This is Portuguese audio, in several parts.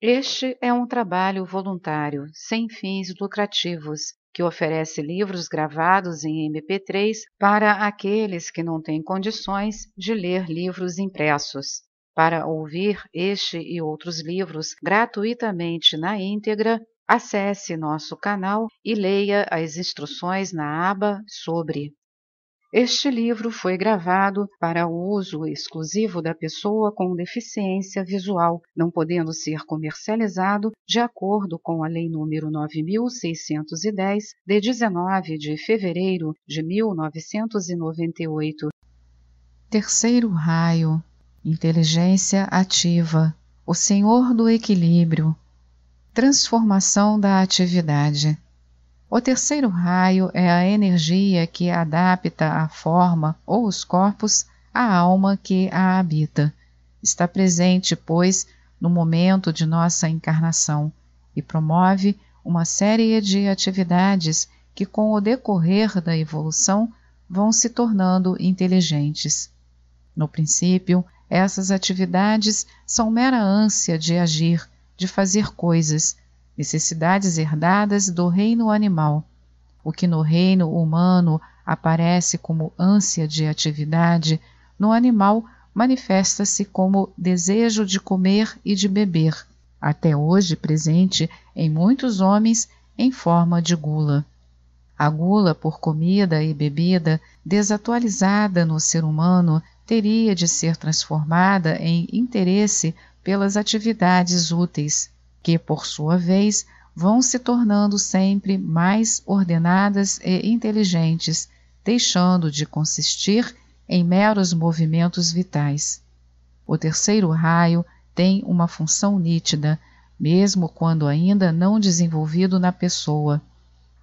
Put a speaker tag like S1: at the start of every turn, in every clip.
S1: Este é um trabalho voluntário, sem fins lucrativos, que oferece livros gravados em MP3 para aqueles que não têm condições de ler livros impressos. Para ouvir este e outros livros gratuitamente na íntegra, acesse nosso canal e leia as instruções na aba Sobre. Este livro foi gravado para o uso exclusivo da pessoa com deficiência visual, não podendo ser comercializado de acordo com a Lei nº 9.610, de 19 de fevereiro de 1998.
S2: Terceiro raio, inteligência ativa, o Senhor do equilíbrio, transformação da atividade. O terceiro raio é a energia que adapta a forma ou os corpos à alma que a habita. Está presente, pois, no momento de nossa encarnação e promove uma série de atividades que, com o decorrer da evolução, vão se tornando inteligentes. No princípio, essas atividades são mera ânsia de agir, de fazer coisas, necessidades herdadas do reino animal. O que no reino humano aparece como ânsia de atividade, no animal manifesta-se como desejo de comer e de beber, até hoje presente em muitos homens em forma de gula. A gula por comida e bebida, desatualizada no ser humano, teria de ser transformada em interesse pelas atividades úteis, que, por sua vez, vão se tornando sempre mais ordenadas e inteligentes, deixando de consistir em meros movimentos vitais. O terceiro raio tem uma função nítida, mesmo quando ainda não desenvolvido na pessoa.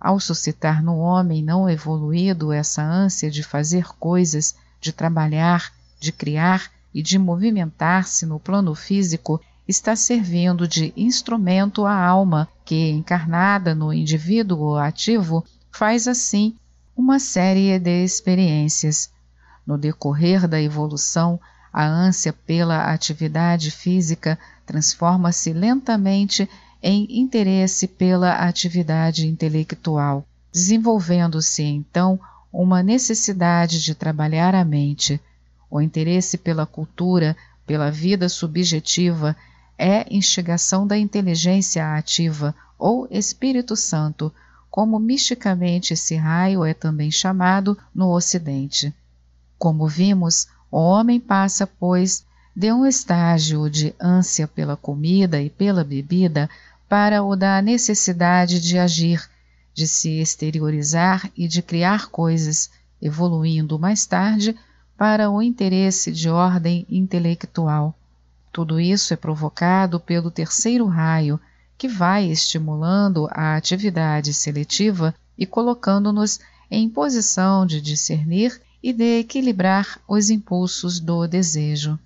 S2: Ao suscitar no homem não evoluído essa ânsia de fazer coisas, de trabalhar, de criar e de movimentar-se no plano físico, está servindo de instrumento à alma que, encarnada no indivíduo ativo, faz assim uma série de experiências. No decorrer da evolução, a ânsia pela atividade física transforma-se lentamente em interesse pela atividade intelectual, desenvolvendo-se então uma necessidade de trabalhar a mente. O interesse pela cultura, pela vida subjetiva, é instigação da inteligência ativa, ou Espírito Santo, como misticamente esse raio é também chamado no Ocidente. Como vimos, o homem passa, pois, de um estágio de ânsia pela comida e pela bebida para o da necessidade de agir, de se exteriorizar e de criar coisas, evoluindo mais tarde para o interesse de ordem intelectual. Tudo isso é provocado pelo terceiro raio, que vai estimulando a atividade seletiva e colocando-nos em posição de discernir e de equilibrar os impulsos do desejo.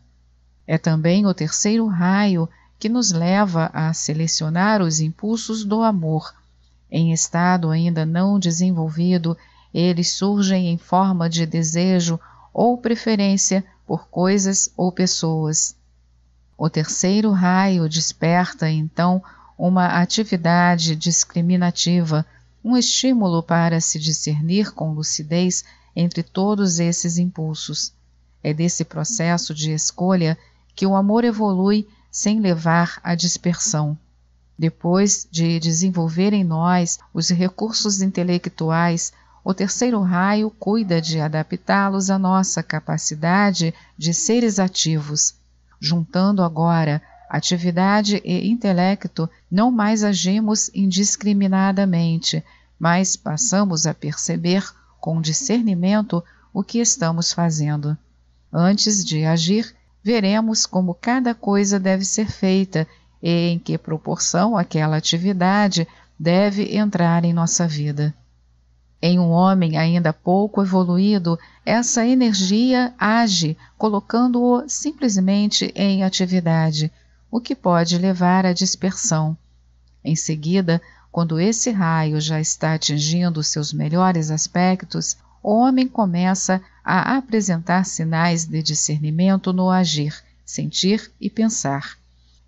S2: É também o terceiro raio que nos leva a selecionar os impulsos do amor. Em estado ainda não desenvolvido, eles surgem em forma de desejo ou preferência por coisas ou pessoas. O terceiro raio desperta, então, uma atividade discriminativa, um estímulo para se discernir com lucidez entre todos esses impulsos. É desse processo de escolha que o amor evolui sem levar à dispersão. Depois de desenvolver em nós os recursos intelectuais, o terceiro raio cuida de adaptá-los à nossa capacidade de seres ativos. Juntando agora atividade e intelecto, não mais agimos indiscriminadamente, mas passamos a perceber com discernimento o que estamos fazendo. Antes de agir, veremos como cada coisa deve ser feita e em que proporção aquela atividade deve entrar em nossa vida. Em um homem ainda pouco evoluído, essa energia age, colocando-o simplesmente em atividade, o que pode levar à dispersão. Em seguida, quando esse raio já está atingindo seus melhores aspectos, o homem começa a apresentar sinais de discernimento no agir, sentir e pensar.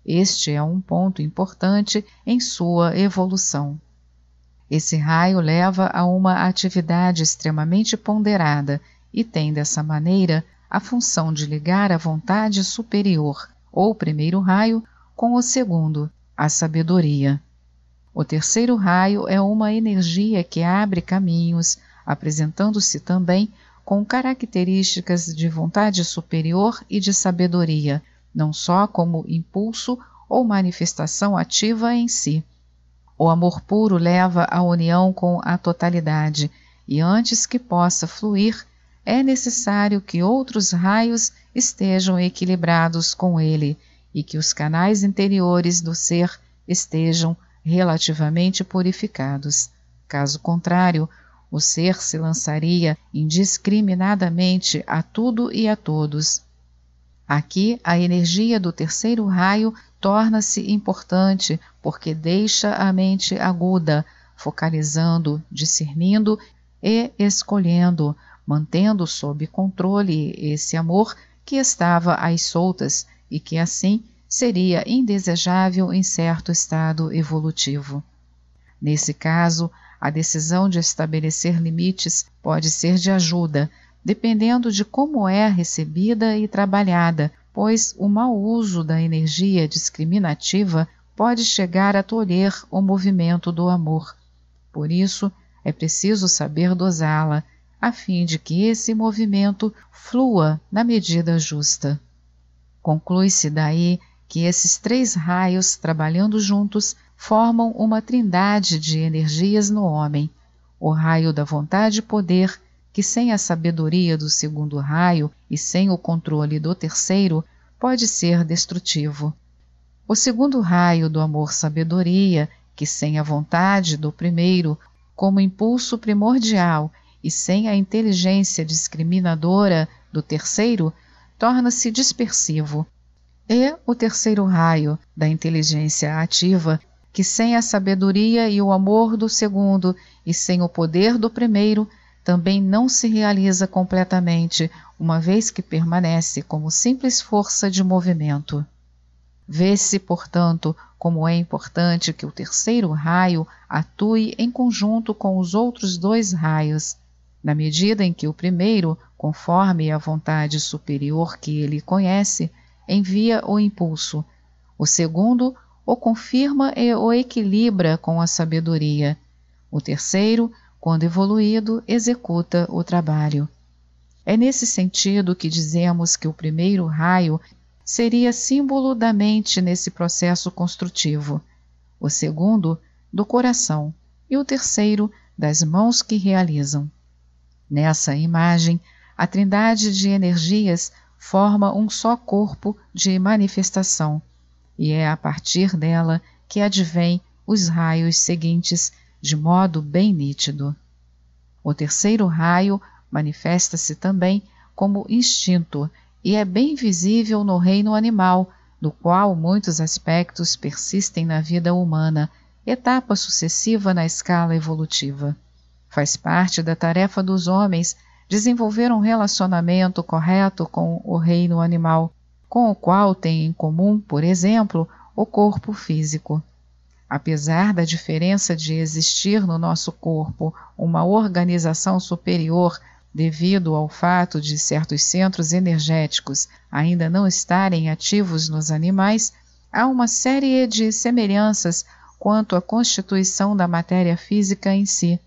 S2: Este é um ponto importante em sua evolução. Esse raio leva a uma atividade extremamente ponderada e tem, dessa maneira, a função de ligar a vontade superior, ou primeiro raio, com o segundo, a sabedoria. O terceiro raio é uma energia que abre caminhos, apresentando-se também com características de vontade superior e de sabedoria, não só como impulso ou manifestação ativa em si. O amor puro leva à união com a totalidade, e antes que possa fluir, é necessário que outros raios estejam equilibrados com ele e que os canais interiores do ser estejam relativamente purificados. Caso contrário, o ser se lançaria indiscriminadamente a tudo e a todos. Aqui, a energia do terceiro raio torna-se importante porque deixa a mente aguda, focalizando, discernindo e escolhendo, mantendo sob controle esse amor que estava às soltas e que assim seria indesejável em certo estado evolutivo. Nesse caso, a decisão de estabelecer limites pode ser de ajuda, dependendo de como é recebida e trabalhada, pois o mau uso da energia discriminativa pode chegar a tolher o movimento do amor. Por isso, é preciso saber dosá-la, a fim de que esse movimento flua na medida justa. Conclui-se daí que esses três raios, trabalhando juntos, formam uma trindade de energias no homem: o raio da vontade-poder, que sem a sabedoria do segundo raio e sem o controle do terceiro, pode ser destrutivo. O segundo raio do amor-sabedoria, que sem a vontade do primeiro, como impulso primordial, e sem a inteligência discriminadora do terceiro, torna-se dispersivo. E o terceiro raio, da inteligência ativa, que sem a sabedoria e o amor do segundo e sem o poder do primeiro, também não se realiza completamente, uma vez que permanece como simples força de movimento. Vê-se, portanto, como é importante que o terceiro raio atue em conjunto com os outros dois raios, na medida em que o primeiro, conforme a vontade superior que ele conhece, envia o impulso. O segundo o confirma e o equilibra com a sabedoria. O terceiro, quando evoluído, executa o trabalho. É nesse sentido que dizemos que o primeiro raio seria símbolo da mente nesse processo construtivo, o segundo, do coração, e o terceiro, das mãos que realizam. Nessa imagem, a trindade de energias forma um só corpo de manifestação, e é a partir dela que advêm os raios seguintes de modo bem nítido. O terceiro raio manifesta-se também como instinto e é bem visível no reino animal, do qual muitos aspectos persistem na vida humana, etapa sucessiva na escala evolutiva. Faz parte da tarefa dos homens desenvolver um relacionamento correto com o reino animal, com o qual tem em comum, por exemplo, o corpo físico. Apesar da diferença de existir no nosso corpo uma organização superior devido ao fato de certos centros energéticos ainda não estarem ativos nos animais, há uma série de semelhanças quanto à constituição da matéria física em si.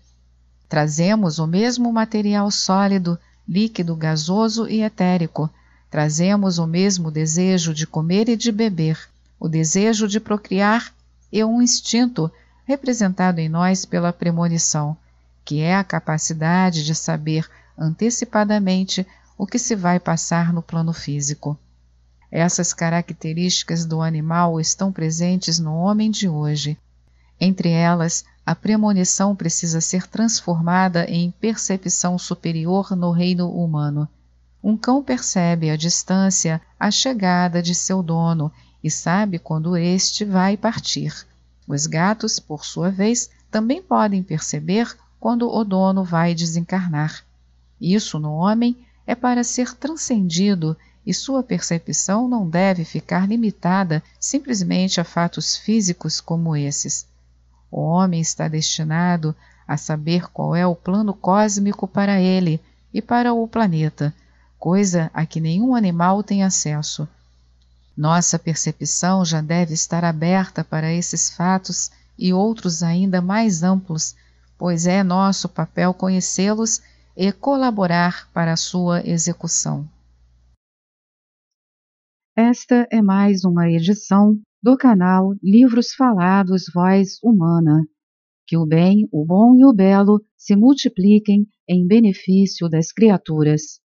S2: Trazemos o mesmo material sólido, líquido, gasoso e etérico. Trazemos o mesmo desejo de comer e de beber, o desejo de procriar e um instinto representado em nós pela premonição, que é a capacidade de saber antecipadamente o que se vai passar no plano físico. Essas características do animal estão presentes no homem de hoje. Entre elas, a premonição precisa ser transformada em percepção superior no reino humano. Um cão percebe à distância a chegada de seu dono e sabe quando este vai partir. Os gatos, por sua vez, também podem perceber quando o dono vai desencarnar. Isso no homem é para ser transcendido e sua percepção não deve ficar limitada simplesmente a fatos físicos como esses. O homem está destinado a saber qual é o plano cósmico para ele e para o planeta, coisa a que nenhum animal tem acesso. Nossa percepção já deve estar aberta para esses fatos e outros ainda mais amplos, pois é nosso papel conhecê-los e colaborar para a sua execução.
S1: Esta é mais uma edição do canal Livros Falados Voz Humana. Que o bem, o bom e o belo se multipliquem em benefício das criaturas.